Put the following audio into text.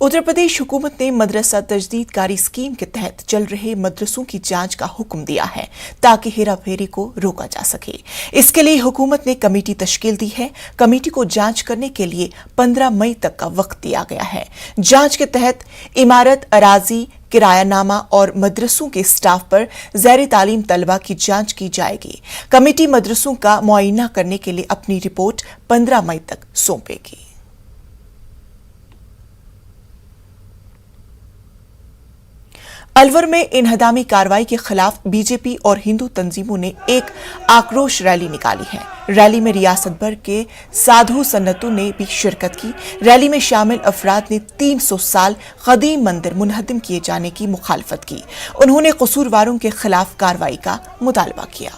उत्तर प्रदेश हुकूमत ने मदरसा तजदीद कारी स्कीम के तहत चल रहे मदरसों की जांच का हुक्म दिया है ताकि हेराफेरी को रोका जा सके। इसके लिए हुकूमत ने कमेटी तश्कील दी है। कमेटी को जांच करने के लिए 15 मई तक का वक्त दिया गया है। जांच के तहत इमारत, अराजी, किरायानामा और मदरसों के स्टाफ पर ज़ैर तालीम तलबा की जांच की जाएगी। कमेटी मदरसों का मुआयना करने के लिए अपनी रिपोर्ट 15 मई तक सौंपेगी। अलवर में इन्हदामी कार्रवाई के खिलाफ बीजेपी और हिंदू तंजीमों ने एक आक्रोश रैली निकाली है। रैली में रियासत भर के साधु सन्नतों ने भी शिरकत की। रैली में शामिल अफराद ने 300 साल कदीम मंदिर मुनहदम किए जाने की मुखालफत की। उन्होंने कसूरवारों के खिलाफ कार्रवाई का मुतालबा किया।